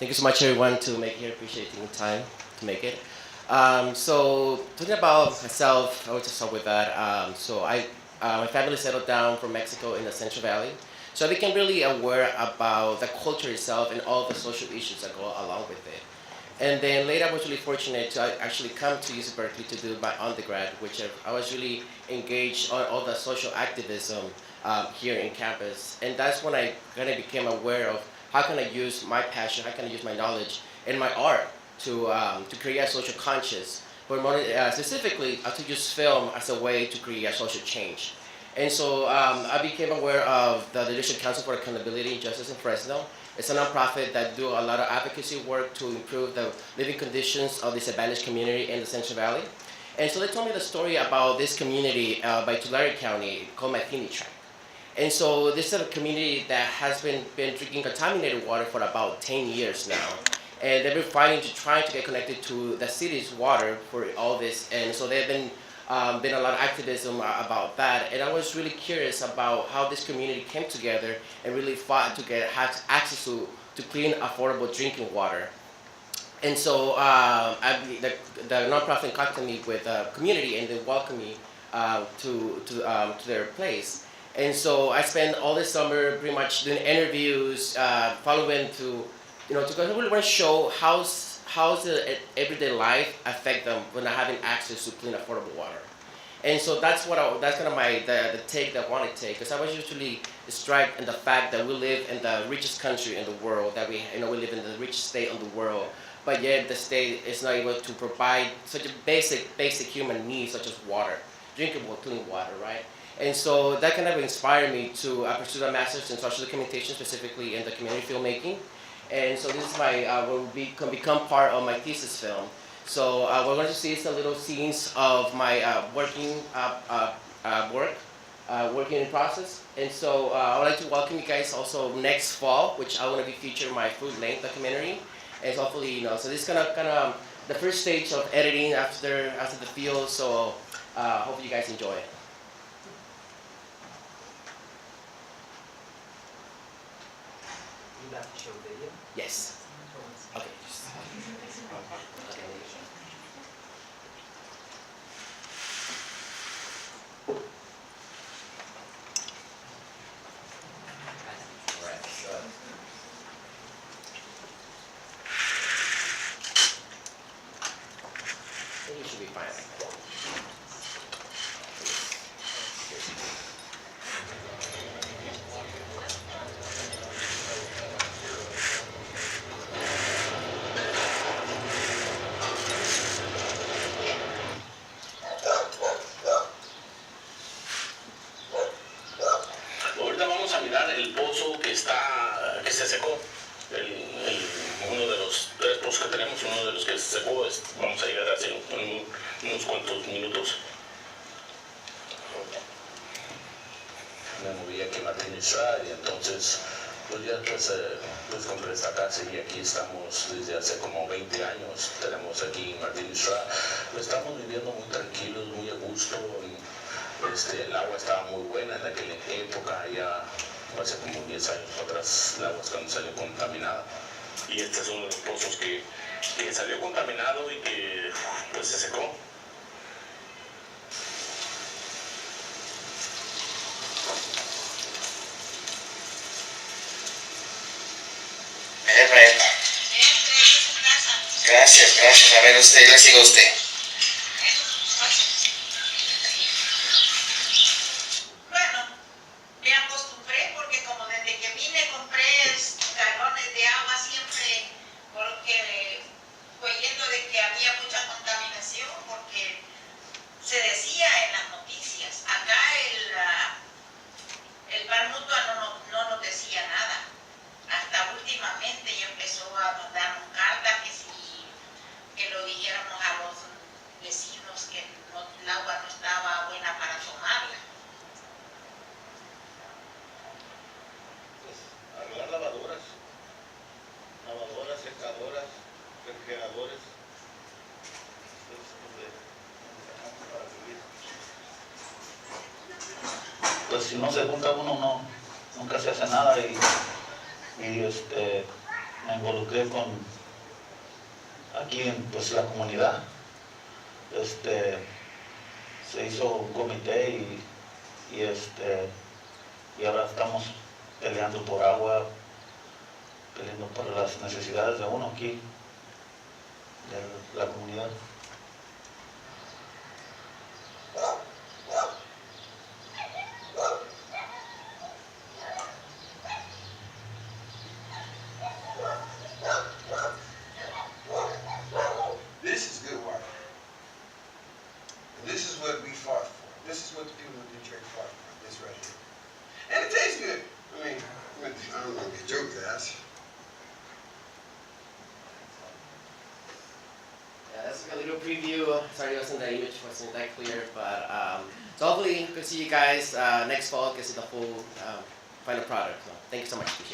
Thank you so much, everyone, to make here. Appreciate taking the time to make it. So, talking about myself, I want to start with that. My family settled down from Mexico in the Central Valley. So I became really aware about the culture itself and all the social issues that go along with it. And then later, I was really fortunate to actually come to UC Berkeley to do my undergrad, which I was really engaged on all the social activism here in campus. And that's when I kind of became aware of how can I use my passion, how can I use my knowledge and my art to create a social conscious, but more specifically to use film as a way to create a social change. And so I became aware of the Leadership Council for Accountability and Justice in Fresno. It's a nonprofit that do a lot of advocacy work to improve the living conditions of the disadvantaged community in the Central Valley. And so they told me the story about this community by Tulare County called Matheny Tract. And so this is a community that has been drinking contaminated water for about 10 years now. And they've been fighting to try to get connected to the city's water for all this. And so they've been a lot of activism about that. And I was really curious about how this community came together and really fought to get access to clean, affordable drinking water. And so the nonprofit contacted me with a community and they welcomed me to their place. And so I spent all this summer pretty much doing interviews, following to really want to show how's the everyday life affect them when not having access to clean, affordable water. And so that's kind of the take that I want to take, because I was usually struck in the fact that we live in the richest country in the world, that we live in the richest state in the world, but yet the state is not able to provide such a basic human needs such as water, drinkable, clean water, right? And so that kind of inspired me to pursue a master's in social documentation, specifically in the community filmmaking. And so this is can become part of my thesis film. So we're going to see some little scenes of my working in process. And so I would like to welcome you guys also next fall, which I want to be featuring my full-length documentary. And so hopefully, so this is kind of the first stage of editing after the field. So hopefully you guys enjoy it. You have to show video? Yes. Okay. I think you should be fine like that. Ahorita vamos a mirar el pozo que se secó. Uno de los tres pozos que tenemos, uno de los que se secó, vamos a llegar hace unos cuantos minutos. Me moví aquí a Martínez y entonces pues ya pues compré esta casa y aquí estamos desde hace como 20 años. Tenemos aquí Martínez. Estamos viviendo muy tranquilos, muy a gusto. El agua estaba muy buena en aquella época, ya hace como 10 años atrás, el agua cuando salió contaminada. Y este es uno de los pozos que salió contaminado y que pues se secó. Gracias. A ver, le sigo a usted. Bueno, me acostumbré porque como desde que vine compré galones de agua siempre, porque oyendo de que había mucha contaminación, porque se decía en las noticias. Acá el Ban Mutua no nos decía nada. Hasta últimamente ya empezó a mandarnos cartas que lo dijéramos a los vecinos que el agua no estaba buena para tomarla. Arreglar lavadoras, secadoras, refrigeradores. Pues si no se junta uno, nunca se hace nada y me involucré con aquí en pues, la comunidad. Se hizo un comité y ahora estamos peleando por agua, peleando por las necesidades de uno aquí, de la comunidad. This is good water. And this is what we fought for. This is what the people of Detroit fought for. This right here. And it tastes good. I mean, I don't know if you joke that. Yeah, that's like a little preview. Sorry, the image wasn't that clear, but so hopefully we can see you guys next fall, get to see the full final product. So thank you so much. Appreciate it.